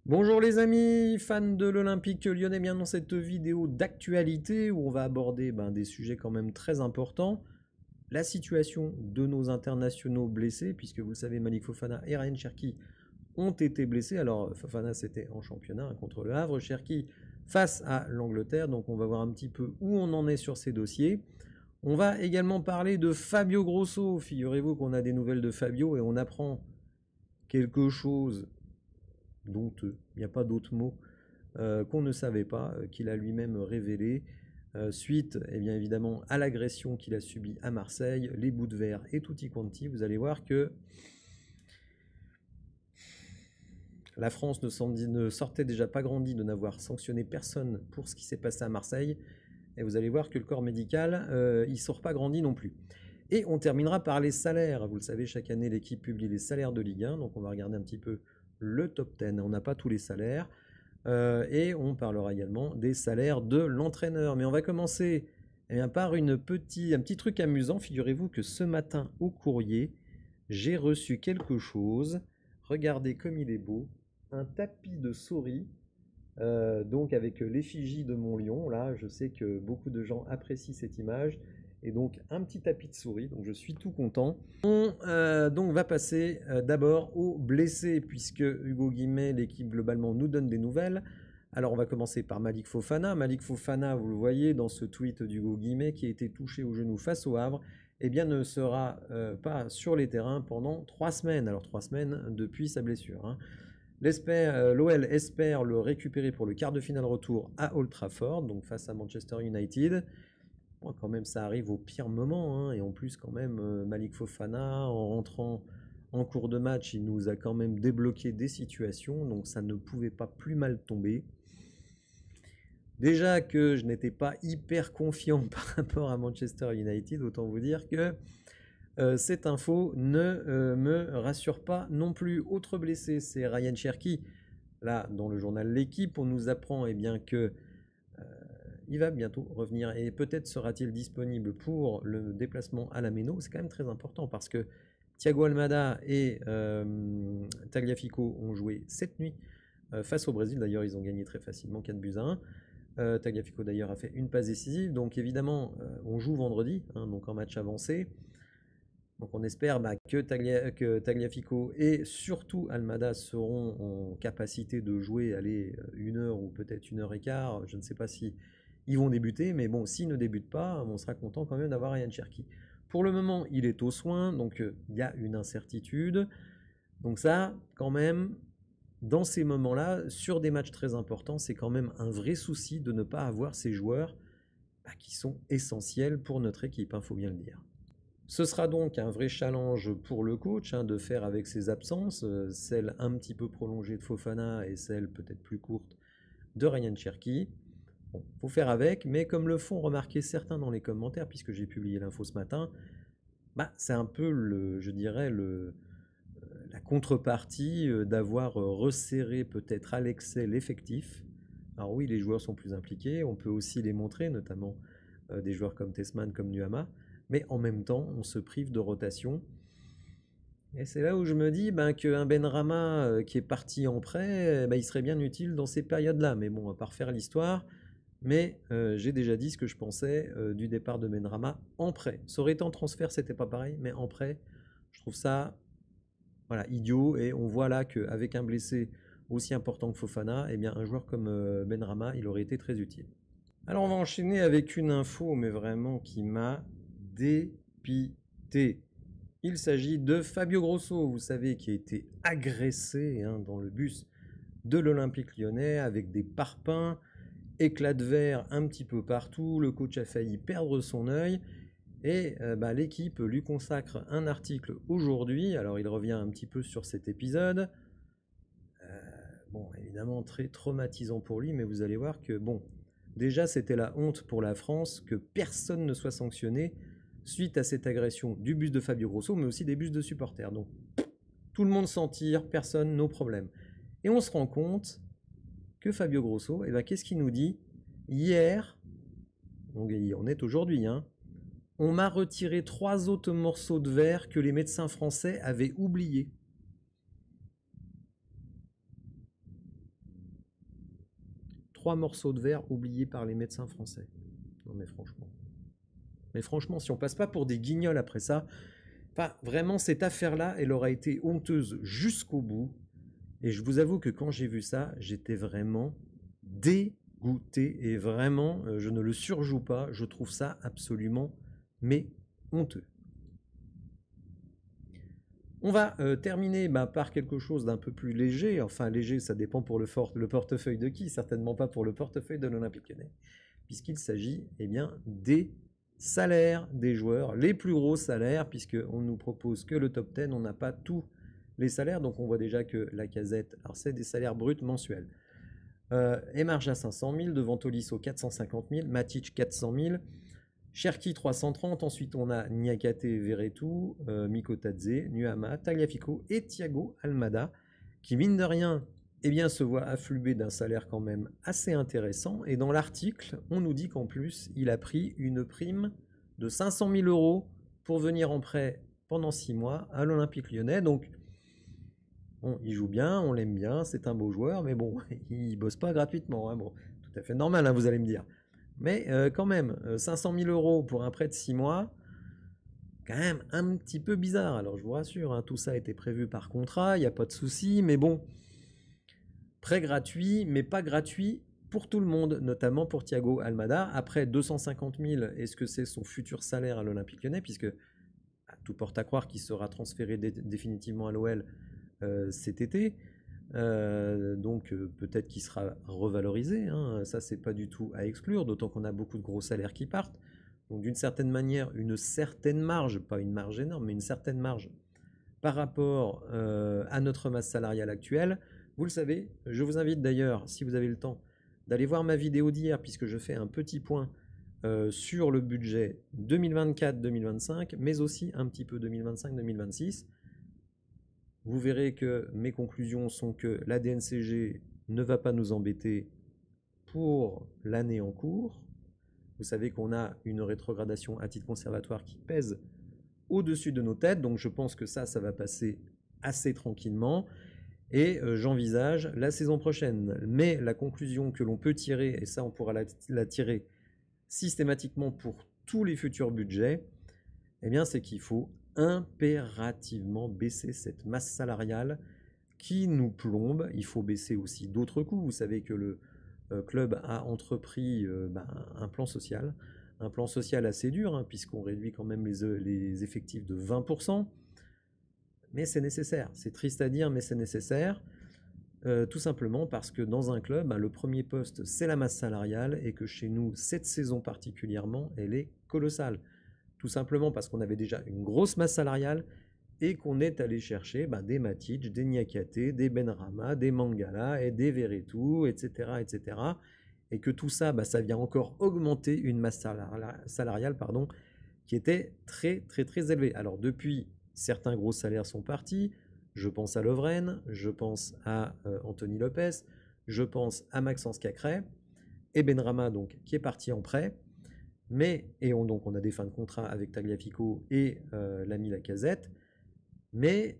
Bonjour les amis, fans de l'Olympique Lyonnais, bien dans cette vidéo d'actualité où on va aborder des sujets quand même très importants. La situation de nos internationaux blessés, puisque vous le savez, Malik Fofana et Ryan Cherki ont été blessés. Alors Fofana c'était en championnat contre le Havre, Cherki face à l'Angleterre, donc on va voir un petit peu où on en est sur ces dossiers. On va également parler de Fabio Grosso, figurez-vous qu'on a des nouvelles de Fabio et on apprend quelque chose d'honteux, il n'y a pas d'autre mot, qu'on ne savait pas, qu'il a lui-même révélé, suite bien évidemment à l'agression qu'il a subie à Marseille, les bouts de verre et tutti quanti. Vous allez voir que la France ne sortait déjà pas grandi de n'avoir sanctionné personne pour ce qui s'est passé à Marseille, et vous allez voir que le corps médical, il sort pas grandi non plus. Et on terminera par les salaires. Vous le savez, chaque année l'équipe publie les salaires de Ligue 1, donc on va regarder un petit peu le top 10. On n'a pas tous les salaires. Et on parlera également des salaires de l'entraîneur. Mais on va commencer par un petit truc amusant. Figurez-vous que ce matin au courrier, j'ai reçu quelque chose. Regardez comme il est beau. Un tapis de souris. Donc avec l'effigie de mon lion. Là, je sais que beaucoup de gens apprécient cette image. Et donc un petit tapis de souris, donc je suis tout content. On donc va passer d'abord aux blessés, puisque Hugo Guimet, l'équipe globalement nous donne des nouvelles. Alors on va commencer par Malik Fofana. Malik Fofana, vous le voyez dans ce tweet d'Hugo Guimet, qui a été touché au genou face au Havre, eh bien ne sera pas sur les terrains pendant 3 semaines. Alors 3 semaines depuis sa blessure, hein. L'OL espère le récupérer pour le quart de finale retour à Old Trafford, donc face à Manchester United. Bon, quand même, ça arrive au pire moment, hein, et en plus, quand même, Malik Fofana, en rentrant en cours de match, il nous a quand même débloqué des situations, donc ça ne pouvait pas plus mal tomber. Déjà que je n'étais pas hyper confiant par rapport à Manchester United, autant vous dire que cette info ne me rassure pas non plus. Autre blessé, c'est Ryan Cherki. Là, dans le journal L'Équipe, on nous apprend bien que il va bientôt revenir, et peut-être sera-t-il disponible pour le déplacement à la Méno. C'est quand même très important parce que Thiago Almada et Tagliafico ont joué cette nuit face au Brésil. D'ailleurs, ils ont gagné très facilement 4-1. Tagliafico d'ailleurs a fait une passe décisive. Donc évidemment, on joue vendredi, hein, donc en match avancé. Donc on espère que Tagliafico et surtout Almada seront en capacité de jouer 1 heure ou peut-être 1 h 15. Je ne sais pas si ils vont débuter, mais bon, s'ils ne débutent pas, on sera content quand même d'avoir Ryan Cherki. Pour le moment, il est aux soins, donc il y a une incertitude. Donc ça, quand même, dans ces moments-là, sur des matchs très importants, c'est quand même un vrai souci de ne pas avoir ces joueurs qui sont essentiels pour notre équipe, faut bien le dire. Ce sera donc un vrai challenge pour le coach de faire avec ses absences, celle un petit peu prolongée de Fofana et celle peut-être plus courte de Ryan Cherki. Bon, faut faire avec, mais comme le font remarquer certains dans les commentaires, puisque j'ai publié l'info ce matin, c'est un peu, je dirais, la contrepartie d'avoir resserré peut-être à l'excès l'effectif. Alors oui, les joueurs sont plus impliqués, on peut aussi les montrer, notamment des joueurs comme Tessman, comme Nuama, mais en même temps, on se prive de rotation. Et c'est là où je me dis qu'un Benrahma qui est parti en prêt, il serait bien utile dans ces périodes-là. Mais bon, on va pas refaire l'histoire. Mais j'ai déjà dit ce que je pensais du départ de Benrahma en prêt. Ça aurait été en transfert, c'était pas pareil, mais en prêt, je trouve ça idiot. Et on voit là qu'avec un blessé aussi important que Fofana, un joueur comme Benrahma, il aurait été très utile. Alors on va enchaîner avec une info, mais vraiment qui m'a dépité. Il s'agit de Fabio Grosso, vous savez, qui a été agressé dans le bus de l'Olympique Lyonnais avec des parpaings, éclats de verre un petit peu partout. Le coach a failli perdre son œil et l'équipe lui consacre un article aujourd'hui. Alors il revient un petit peu sur cet épisode. Bon, évidemment très traumatisant pour lui, mais vous allez voir que déjà c'était la honte pour la France que personne ne soit sanctionné suite à cette agression du bus de Fabio Grosso, mais aussi des bus de supporters. Donc tout le monde s'en tire, personne, nos problèmes. Et on se rend compte que Fabio Grosso, qu'est-ce qu'il nous dit? Hier, on est aujourd'hui, on m'a retiré 3 autres morceaux de verre que les médecins français avaient oubliés. 3 morceaux de verre oubliés par les médecins français. Non mais franchement. Mais franchement, si on passe pas pour des guignols après ça, enfin, vraiment, cette affaire-là, elle aura été honteuse jusqu'au bout. Et je vous avoue que quand j'ai vu ça, j'étais vraiment dégoûté. Et vraiment, je ne le surjoue pas. Je trouve ça absolument, mais honteux. On va terminer par quelque chose d'un peu plus léger. Enfin, léger, ça dépend pour le portefeuille de qui. Certainement pas pour le portefeuille de l'Olympique Lyonnais. Puisqu'il s'agit bien des salaires des joueurs, les plus gros salaires, puisqu'on nous propose que le top 10, on n'a pas tous les salaires, donc on voit déjà que Lacazette, alors c'est des salaires bruts mensuels. Emarja 500 000, devant Tolisso 450 000, Matic 400 000, Cherki 330, ensuite on a Niakate, Verretou, Mikotadze, Nuama, Tagliafico et Thiago Almada, qui mine de rien se voit affluer d'un salaire quand même assez intéressant. Et dans l'article, on nous dit qu'en plus, il a pris une prime de 500 000 € pour venir en prêt pendant 6 mois à l'Olympique Lyonnais. Donc, bon, il joue bien, on l'aime bien, c'est un beau joueur, mais bon, il bosse pas gratuitement. Hein, bon, tout à fait normal, hein, vous allez me dire. Mais quand même, 500 000 € pour un prêt de 6 mois, quand même un petit peu bizarre. Alors, je vous rassure, hein, tout ça a été prévu par contrat, il n'y a pas de souci, mais bon... Prêt gratuit, mais pas gratuit pour tout le monde, notamment pour Thiago Almada. Après 250 000, est-ce que c'est son futur salaire à l'Olympique Lyonnais, puisque tout porte à croire qu'il sera transféré définitivement à l'OL cet été. Donc peut-être qu'il sera revalorisé, hein. Ça c'est pas du tout à exclure, d'autant qu'on a beaucoup de gros salaires qui partent. Donc d'une certaine manière, une certaine marge, pas une marge énorme, mais une certaine marge par rapport à notre masse salariale actuelle. Vous le savez, je vous invite d'ailleurs, si vous avez le temps, d'aller voir ma vidéo d'hier, puisque je fais un petit point sur le budget 2024-2025, mais aussi un petit peu 2025-2026. Vous verrez que mes conclusions sont que la DNCG ne va pas nous embêter pour l'année en cours. Vous savez qu'on a une rétrogradation à titre conservatoire qui pèse au-dessus de nos têtes, donc je pense que ça va passer assez tranquillement. Et j'envisage la saison prochaine. Mais la conclusion que l'on peut tirer, et ça on pourra la tirer systématiquement pour tous les futurs budgets, eh bien c'est qu'il faut impérativement baisser cette masse salariale qui nous plombe. Il faut baisser aussi d'autres coûts. Vous savez que le club a entrepris un plan social assez dur, hein, puisqu'on réduit quand même les effectifs de 20%. Mais c'est nécessaire. C'est triste à dire, mais c'est nécessaire. Tout simplement parce que dans un club, le premier poste, c'est la masse salariale, et que chez nous, cette saison particulièrement, elle est colossale. Tout simplement parce qu'on avait déjà une grosse masse salariale et qu'on est allé chercher des Matic, des Niakate, des Benrahma, des Mangala et des Verretou, etc., etc. Et que tout ça, ça vient encore augmenter une masse salariale qui était très, très, très élevée. Alors depuis, certains gros salaires sont partis. Je pense à Lovren, je pense à Anthony Lopez, je pense à Maxence Cacré et Benrahma donc qui est parti en prêt. Mais donc on a des fins de contrat avec Tagliafico et l'ami Lacazette. Mais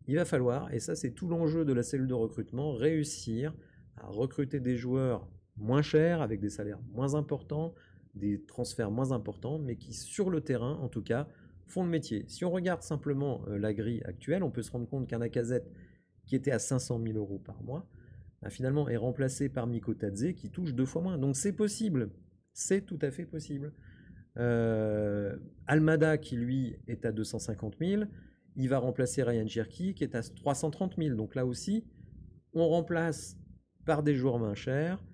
il va falloir, et ça c'est tout l'enjeu de la cellule de recrutement, réussir à recruter des joueurs moins chers avec des salaires moins importants, des transferts moins importants, mais qui sur le terrain en tout cas font le métier. Si on regarde simplement la grille actuelle, on peut se rendre compte qu'un Lacazette qui était à 500 000 € par mois, finalement est remplacé par Mikotadze qui touche 2 fois moins. Donc c'est possible, c'est tout à fait possible. Almada qui lui est à 250 000, il va remplacer Ryan Cherki qui est à 330 000. Donc là aussi, on remplace par des joueurs moins chers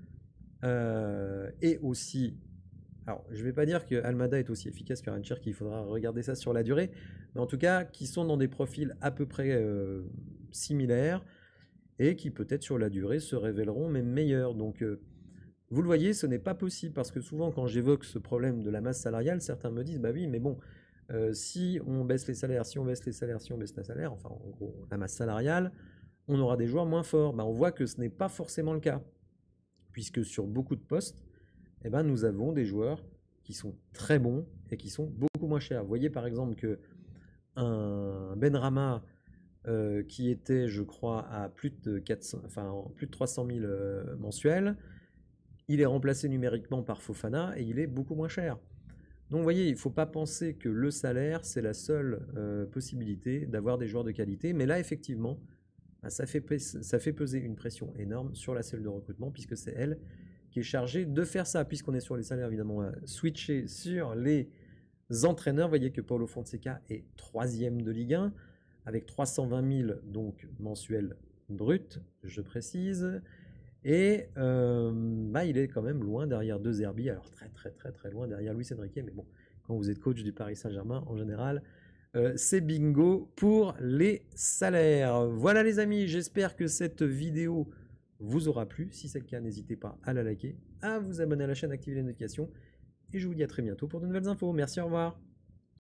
et aussi... Alors, je ne vais pas dire que Almada est aussi efficace que Ryan Cherki, il faudra regarder ça sur la durée, mais en tout cas, qui sont dans des profils à peu près similaires et qui peut-être sur la durée se révéleront même meilleurs. Donc, vous le voyez, ce n'est pas possible parce que souvent, quand j'évoque ce problème de la masse salariale, certains me disent, bah oui, mais bon, si on baisse les salaires, si on baisse les salaires, enfin, en gros, la masse salariale, on aura des joueurs moins forts. On voit que ce n'est pas forcément le cas, puisque sur beaucoup de postes, nous avons des joueurs qui sont très bons et qui sont beaucoup moins chers. Vous voyez par exemple que un Benrahma qui était, je crois, à plus de 300 000 mensuels, il est remplacé numériquement par Fofana et il est beaucoup moins cher. Donc vous voyez, il ne faut pas penser que le salaire, c'est la seule possibilité d'avoir des joueurs de qualité. Mais là, effectivement, ça fait peser une pression énorme sur la cellule de recrutement, puisque c'est elle qui est chargée de faire ça. Puisqu'on est sur les salaires, évidemment, on va switcher sur les entraîneurs. Vous voyez que Paulo Fonseca est 3e de Ligue 1, avec 320 000 donc, mensuels bruts, je précise. Et il est quand même loin derrière De Zerbi, alors très loin derrière Luis Enrique, mais bon, quand vous êtes coach du Paris Saint-Germain, en général, c'est bingo pour les salaires. Voilà les amis, j'espère que cette vidéo vous aura plu. Si c'est le cas, n'hésitez pas à la liker, à vous abonner à la chaîne, activer les notifications, et je vous dis à très bientôt pour de nouvelles infos. Merci, au revoir.